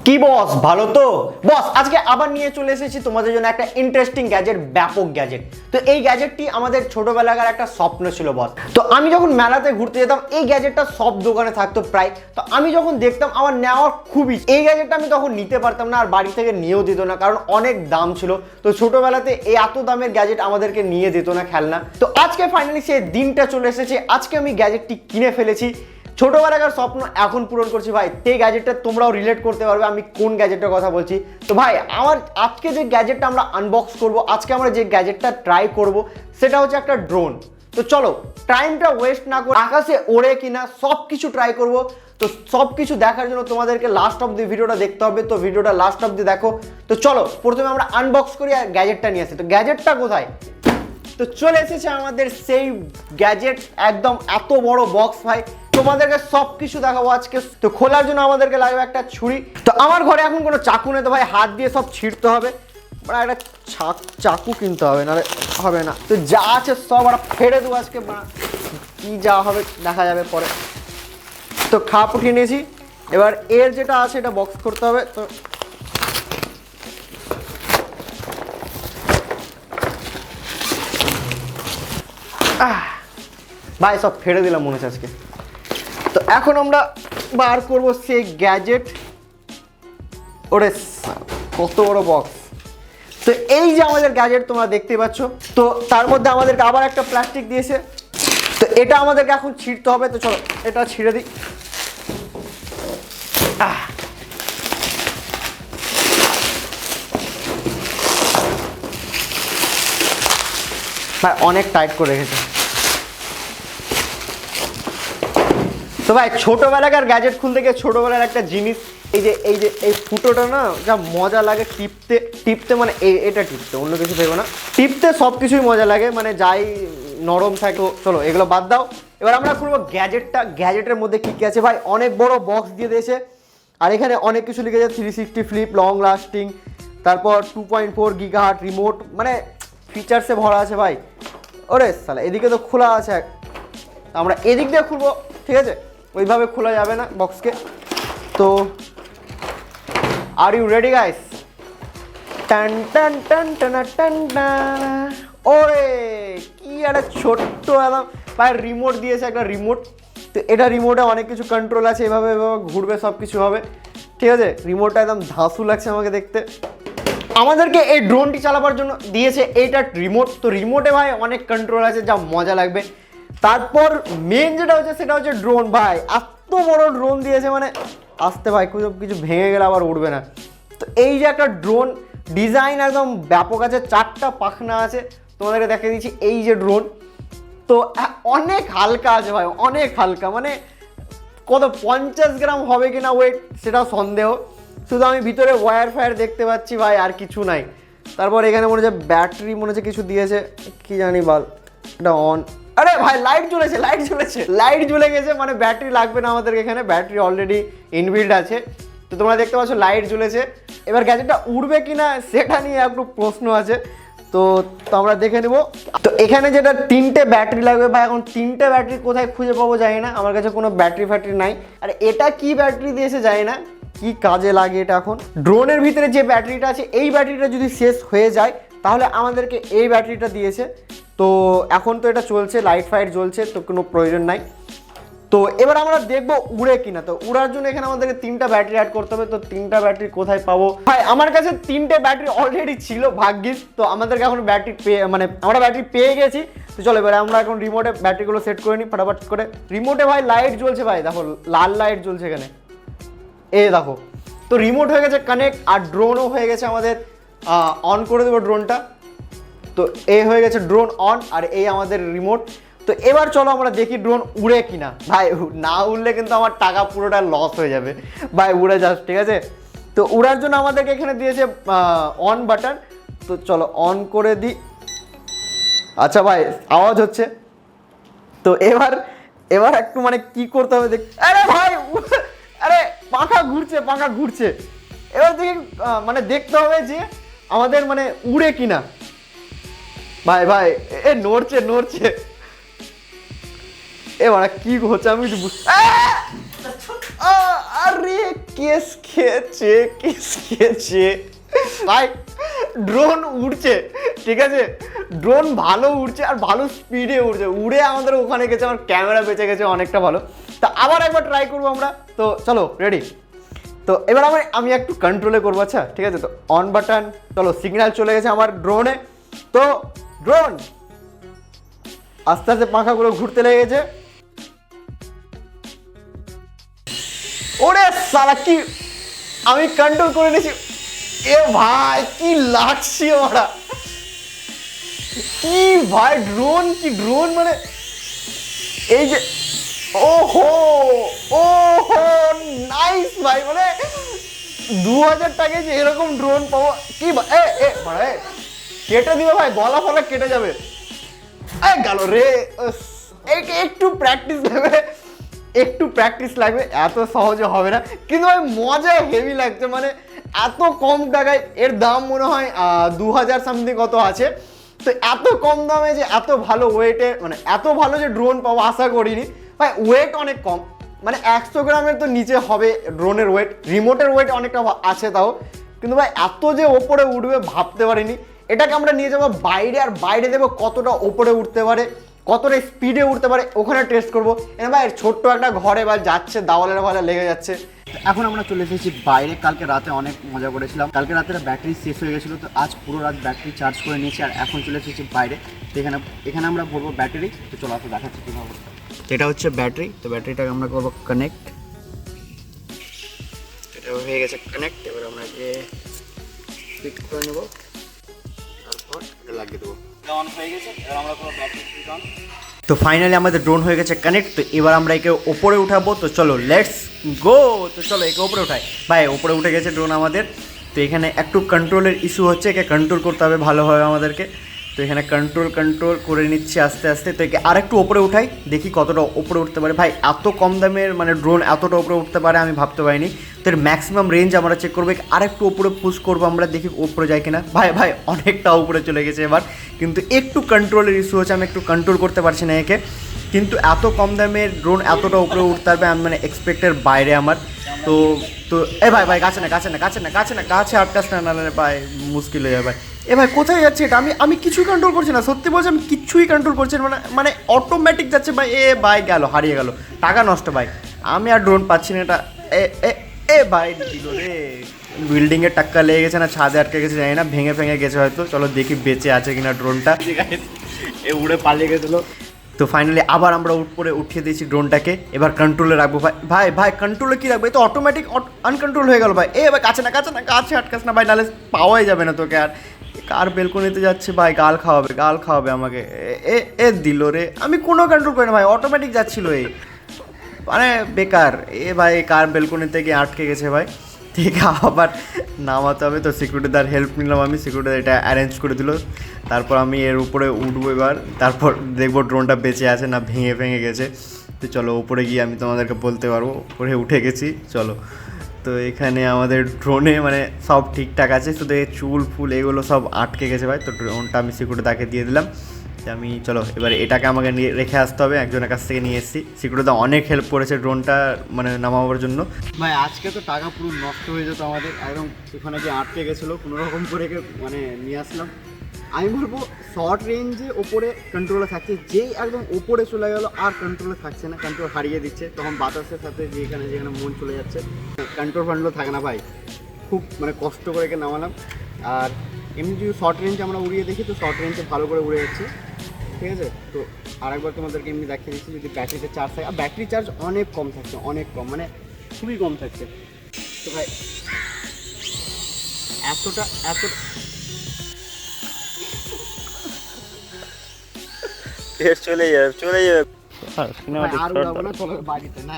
কি বস ভালো তো বস আজকে আবার নিয়ে চলে এসেছি তোমাদের জন্য একটা ইন্টারেস্টিং গ্যাজেট ব্যাপক গ্যাজেট তো এই গ্যাজেটটি আমাদের ছোটবেলাকার একটা স্বপ্ন ছিল বস তো আমি যখন মেলাতে ঘুরতে যেতাম এই গ্যাজেটটা সব দোকানে থাকতো প্রায় তো আমি যখন দেখতাম আমার নেওয়ার খুবই এই গ্যাজেটটা আমি তখন নিতে পারতাম না আর বাড়ি থেকে নিয়েও দিত না কারণ অনেক দাম ছিল তো ছোটবেলাতে এই এত দামের গ্যাজেট আমাদেরকে নিয়ে দিত না খেলনা তো আজকে ফাইনালি সেই দিনটা চলে এসেছে আজকে আমি গ্যাজেটটি কিনে ফেলেছি ছোটবেলাকার স্বপ্ন এখন পূরণ করছি ভাই এই গ্যাজেটটা তোমরাও রিলেট করতে পারবে আমি কোন গ্যাজেটের কথা বলছি তো ভাই আমার আজকে যে গ্যাজেটটা আমরা আনবক্স করব আজকে আমরা যে গ্যাজেটটা ট্রাই করব সেটা হচ্ছে একটা ড্রোন তো চলো টাইমটা ওয়েস্ট না করে আকাশে ওড়ে কিনা সব কিছু ট্রাই করব তো সব কিছু দেখার জন্য তোমাদেরকে লাস্ট অফ দি ভিডিওটা দেখতে হবে তো ভিডিওটা লাস্ট অফ দি দেখো তো চলো প্রথমে আমরা আনবক্স করি আর গ্যাজেটটা নিয়ে আসি তো গ্যাজেটটা কোথায় তো চলে এসেছে আমাদের সেই গ্যাজেট একদম এত বড় বক্স ভাই তোমাদেরকে সব কিছু দেখাবো আজকে তো খোলার জন্য আমাদেরকে লাগবে একটা ছুরি তো আমার ঘরে এখন কোনো চাকু নেই তো ভাই হাত দিয়ে সব ছিঁড়তে হবে মানে একটা চাকু কিনতে হবে নাহলে হবে না তো যা আছে সব আমরা ফেড়ে দেবো আজকে কি যা হবে দেখা যাবে পরে তো খাপ উঠিয়ে নিয়েছি এবার এর যেটা আছে এটা বক্স করতে হবে তো ভাই সব ফেড়ে দিলাম মনে হচ্ছে আজকে তো এখন আমরা বার করবো সেই গ্যাজেট ওরে কত বড় বক্স তো এই যে আমাদের গ্যাজেট তোমরা দেখতে পাচ্ছ তো তার মধ্যে আমাদেরকে আবার একটা প্লাস্টিক দিয়েছে তো এটা আমাদেরকে এখন ছিঁড়তে হবে তো চলো এটা ছিঁড়ে দিই ভাই অনেক টাইট করে রেখেছে তো ভাই ছোটবেলাকার গ্যাজেট খুলতে গিয়ে ছোটবেলার একটা জিনিস এই ফুটোটা না যা মজা লাগে টিপতে মানে এটা টিপতে অন্য কিছু ভেবো না টিপতে সব কিছুই মজা লাগে মানে যাই নরম থাকে চলো এগুলো বাদ দাও এবার আমরা খুলবো গ্যাজেটের মধ্যে কী কী আছে ভাই অনেক বড় বক্স দিয়ে দিয়েছে আর এখানে অনেক কিছু লিখেছে 360 ফ্লিপ লং লাস্টিং তারপর 2.4 গিগাহার্টজ রিমোট মানে ফিচার্সে ভরা আছে ভাই ওরে সালা এদিকে তো খোলা আছে আমরা এদিক দিয়ে খুলবো ঠিক আছে ওইভাবে খোলা যাবে না বক্সকে তো আর ইউ রেডি গাইস টান টান টান টান টান ওরে কি একটা ছোট্ট একদম ভাই রিমোট দিয়েছে একটা রিমোট তো এটা রিমোটে অনেক কিছু কন্ট্রোল আছে এভাবে ঘুরবে সব কিছু হবে ঠিক আছে রিমোটটা একদম ধাঁসু লাগছে আমাকে দেখতে আমাদেরকে এই ড্রোনটি চালাবার জন্য দিয়েছে এইটা রিমোট তো রিমোটে ভাই অনেক কন্ট্রোল আছে যা মজা লাগবে তারপর মেন যেটা হচ্ছে সেটা হচ্ছে ড্রোন ভাই এত বড় ড্রোন দিয়েছে মানে আসতে ভাই কিছু ভেঙে গেলে আবার উঠবে না তো এই যে একটা ড্রোন ডিজাইন একদম ব্যাপক আছে 4টা পাখনা আছে তোমাদেরকে দেখে দিচ্ছি এই যে ড্রোন তো অনেক হালকা আছে ভাই অনেক হালকা মানে কত 50 গ্রাম হবে কিনা ওয়েট সেটাও সন্দেহ শুধু আমি ভিতরে ওয়্যার ফায়ার দেখতে পাচ্ছি ভাই আর কিছু নাই তারপর এখানে মনে হচ্ছে ব্যাটারি মনে হচ্ছে কিছু দিয়েছে কি জানি বল এটা অন আরে ভাই লাইট জ্বলে গেছে মানে ব্যাটারি লাগবে না আমাদের এখানে ব্যাটারি অলরেডি ইনবিল্ড আছে তো তোমরা দেখতে পাচ্ছ লাইট জ্বলেছে এবার গ্যাজেটটা উড়বে কিনা সেটা নিয়ে একটু প্রশ্ন আছে তো আমরা দেখে নেব তো এখানে যেটা 3টে ব্যাটারি লাগবে ভাই এখন 3টে ব্যাটারি কোথায় খুঁজে পাবো জানি না আমার কাছে কোনো ব্যাটারি নাই আর এটা কি ব্যাটারি দিয়েছে জানি না কি কাজে লাগে এটা এখন ড্রোনের ভিতরে যে ব্যাটারিটা আছে এই ব্যাটারিটা যদি শেষ হয়ে যায় তাহলে আমাদেরকে এই ব্যাটারিটা দিয়েছে তো এখন তো এটা চলছে লাইট ফাইট জ্বলছে তো কোনো প্রয়োজন নাই তো এবার আমরা দেখবো উড়ে কিনা তো উড়ার জন্য এখানে আমাদেরকে 3টা ব্যাটারি অ্যাড করতে হবে তো 3টা ব্যাটারি কোথায় পাবো ভাই আমার কাছে 3টে ব্যাটারি অলরেডি ছিল ভাগ্যিস তো আমাদেরকে এখন ব্যাটারি মানে আমরা ব্যাটারি পেয়ে গেছি তো চলো এবার আমরা এখন রিমোটে ব্যাটারিগুলো সেট করে নিই ফটাফট করে রিমোটে ভাই লাইট জ্বলছে ভাই দেখো লাল লাইট জ্বলছে এখানে দেখো তো রিমোট হয়ে গেছে কানেক্ট আর ড্রোনও হয়ে গেছে আমাদের অন করে দেবো ড্রোনটা তো হয়ে গেছে ড্রোন অন আর এই আমাদের রিমোট তো এবার চলো আমরা দেখি ড্রোন উড়ে কিনা ভাই না উড়লে কিন্তু আমার টাকা পুরোটা লস হয়ে যাবে ভাই উড়ে যাস ঠিক আছে তো উড়ার জন্য আমাদেরকে এখানে দিয়েছে অন বাটন তো চলো অন করে দিই আচ্ছা ভাই আওয়াজ হচ্ছে তো এবার একটু মানে কি করতে হবে দেখ আরে ভাই আরে পাখা ঘুরছে এবার দেখি মানে দেখতে হবে যে আমাদের মানে উড়ে কিনা ভাই নড়ছে এবার কি হচ্ছে আমি আরে কেস খেয়েছে ভাই। ড্রোন উড়ছে, ঠিক আছে, ড্রোন ভালো উড়ছে আর ভালো স্পিডে উড়ছে, উড়ে আমাদের ওখানে গেছে, আমার ক্যামেরা বেঁচে গেছে অনেকটা ভালো। তা আবার একবার ট্রাই করবো আমরা। তো চলো রেডি। তো এবার আমি একটু কন্ট্রোলে করবো, আচ্ছা ঠিক আছে। তো অন বাটন, চলো সিগন্যাল চলে গেছে আমার ড্রোনে। তো ড্রোন আস্তে আস্তে পাখাগুলো ঘুরতে লেগে গেছে। ওরে সালা, কি আমি কন্ট্রোল করে নিয়েছি। এ ভাই কি লাগছে ওরা, কি ভাই ড্রোন, কি ড্রোন মানে এই যে, ওহো ওহো নাইস ভাই, মানে 2000 টাকায় যে এরকম ড্রোন পাবো কি ভাই, কেটে দিবে ভাই, গলা ফলা কেটে যাবে। গেল রে, একটু প্র্যাকটিস লাগবে, একটু প্র্যাকটিস লাগবে, এত সহজে হবে না। কিন্তু ভাই মজা হেভি লাগছে, মানে এত কম টাকায়, এর দাম মনে হয় 2000 সামথিং কত আছে। তো এত কম দামে যে এত ভালো ওয়েটে, মানে এত ভালো যে ড্রোন পাবো আশা করিনি ভাই। ওয়েট অনেক কম, মানে 100 গ্রামের তো নিচে হবে ড্রোনের ওয়েট, রিমোটের ওয়েট অনেকটা আছে তাও, কিন্তু ভাই এত যে ওপরে উঠবে ভাবতে পারিনি। এটাকে আমরা নিয়ে যাবো বাইরে, আর বাইরে দেবো কতটা ওপরে উঠতে পারে, কতটা স্পিডে উঠতে পারে, ওখানে টেস্ট করবো। এনে ভাই ছোট্ট একটা ঘরে বা যাচ্ছে, দাওয়ালের ভালে লেগে যাচ্ছে। এখন আমরা চলে এসেছি বাইরে। কালকে রাতে অনেক মজা করেছিলাম, কালকে রাতে ব্যাটারি শেষ হয়ে গেছিলো, তো আজ পুরো রাত ব্যাটারি চার্জ করে নিয়েছি, আর এখন চলে এসেছি বাইরে। তো এখানে আমরা ভরবো ব্যাটারি। তো চলো আপনি দেখাচ্ছি কীভাবে। এটা হচ্ছে ব্যাটারি, তো ব্যাটারিটাকে আমরা করবো কানেক্ট। এটা হয়ে গেছে কানেক্ট, এবার আমরা ফিট করে নেবো, তারপর এটা লাগিয়ে দেবো। অন হয়ে গেছে, এবার আমরা কোনো ব্যাটারি সুইচ অন। তো ফাইনালি আমাদের ড্রোন হয়ে গেছে কানেক্ট। তো এবার আমরা একে ওপরে উঠাবো। তো চলো লেটস গো। তো চলো একে ওপরে উঠাই ভাই। ওপরে উঠে গেছে ড্রোন আমাদের। তো এখানে একটু কন্ট্রোলের ইস্যু হচ্ছে, একে কন্ট্রোল করতে হবে ভালোভাবে আমাদেরকে। তো এখানে কন্ট্রোল করে নিচ্ছি আস্তে আস্তে। তো একে আরেকটু ওপরে উঠাই, দেখি কতটা ওপরে উঠতে পারে। ভাই এত কম দামের মানে ড্রোন এতটা ওপরে উঠতে পারে আমি ভাবতে পারিনি। তো এর ম্যাক্সিমাম রেঞ্জ আমরা চেক করবো, আরেকটু ওপরে পুশ করবো আমরা, দেখি ওপরে যায় কিনা। ভাই অনেকটা উপরে চলে গেছে এবার, কিন্তু একটু কন্ট্রোলের ইস্যু হচ্ছে, আমি একটু কন্ট্রোল করতে পারছি না একে। কিন্তু এত কম দামের ড্রোন এতটা উপরে উঠতে পারবে আমি মানে এক্সপেক্টের বাইরে আমার। তো তো ভাই কাছে আটকাস না, নাহলে ভাই মুশকিল হয়ে যাবে ভাই। ভাই কোথায় যাচ্ছে এটা? আমি কিছুই কন্ট্রোল করছি না, সত্যি বলছি আমি কিছুই কন্ট্রোল করছি না, মানে অটোমেটিক যাচ্ছে ভাই। ভাই গেল, হারিয়ে গেল, টাকা নষ্ট ভাই। আমি আর ড্রোন পাচ্ছি না এটা। ভাই দিল রে, বিল্ডিংয়ের টাক্কা লেগে গেছে না ছাদে আটকে গেছে জানি না, ভেঙে গেছে হয়তো। চলো দেখি বেঁচে আছে কিনা ড্রোনটা। উড়ে পালিয়ে গেছিলো। তো ফাইনালি আবার আমরা উপরে উঠিয়ে দিয়েছি ড্রোনটাকে। এবার কন্ট্রোলে রাখবো ভাই কন্ট্রোলে কী রাখবো? এই তো অটোমেটিক আনকন্ট্রোল হয়ে গেল ভাই। ভাই কাছে আটকাস না ভাই, নাহলে পাওয়াই যাবে না তোকে। আর কার বেলকনিতে যাচ্ছে ভাই, গাল খাওয়াবে আমাকে। দিল রে, আমি কোনো কন্ট্রোল করি না ভাই, অটোমেটিক যাচ্ছিল মানে বেকার। ভাই কার বেলকনিতে গিয়ে আটকে গেছে ভাই, ঠিক আবার নামাতে হবে। তো সিকিউরিটিদার হেল্প নিলাম আমি, সিকিউরিটিদার এটা অ্যারেঞ্জ করে দিল। তারপর আমি এর উপরে উঠবো এবার, তারপর দেখবো ড্রোনটা বেঁচে আছে না ভেঙে গেছে। তো চলো উপরে গিয়ে আমি তোমাদেরকে বলতে পারবো। উপরে উঠে গেছি, চলো। তো এখানে আমাদের ড্রোনে মানে সব ঠিকঠাক আছে, শুধু এই চুল ফুল এগুলো সব আটকে গেছে ভাই। তো ড্রোনটা আমি সিকিউরিটিদাকে দিয়ে দিলাম। আমি চলো এবার এটাকে আমাকে নিয়ে রেখে আসতে হবে, একজনের কাছ থেকে নিয়ে এসেছি। সিকিউরিটি অনেক হেল্প করেছে ড্রোনটা মানে নামাবার জন্য ভাই। আজকে তো টাকা পুরো নষ্ট হয়ে যেত আমাদের, একদম ওখানে যে আটকে গেছিলো কোনো রকম করে মানে নিয়ে আসলাম। আমি বলবো শর্ট রেঞ্জে ওপরে কন্ট্রোলে থাকছে, যেই একদম ওপরে চলে গেলো আর কন্ট্রোলে থাকছে না, কন্ট্রোল হারিয়ে দিচ্ছে। তখন বাতাসের সাথে যেখানে মন চলে যাচ্ছে, কন্ট্রোল থাকে না ভাই। খুব মানে কষ্ট করে নামালাম। আর এমনি যদি শর্ট রেঞ্জ আমরা উড়িয়ে দেখি, তো শর্ট রেঞ্জে ভালো করে উড়ে যাচ্ছে, ঠিক আছে। তো আরেকবার তোমাদেরকে এমনি দেখিয়ে দিচ্ছি, যদি ব্যাটারিতে চার্জ থাকে। আর ব্যাটারি চার্জ অনেক কম থাকছে, অনেক কম, মানে খুবই কম থাকছে। তো ভাই এতটা চলে যাবে আর উড়াবো না, চলো বাড়িতে না।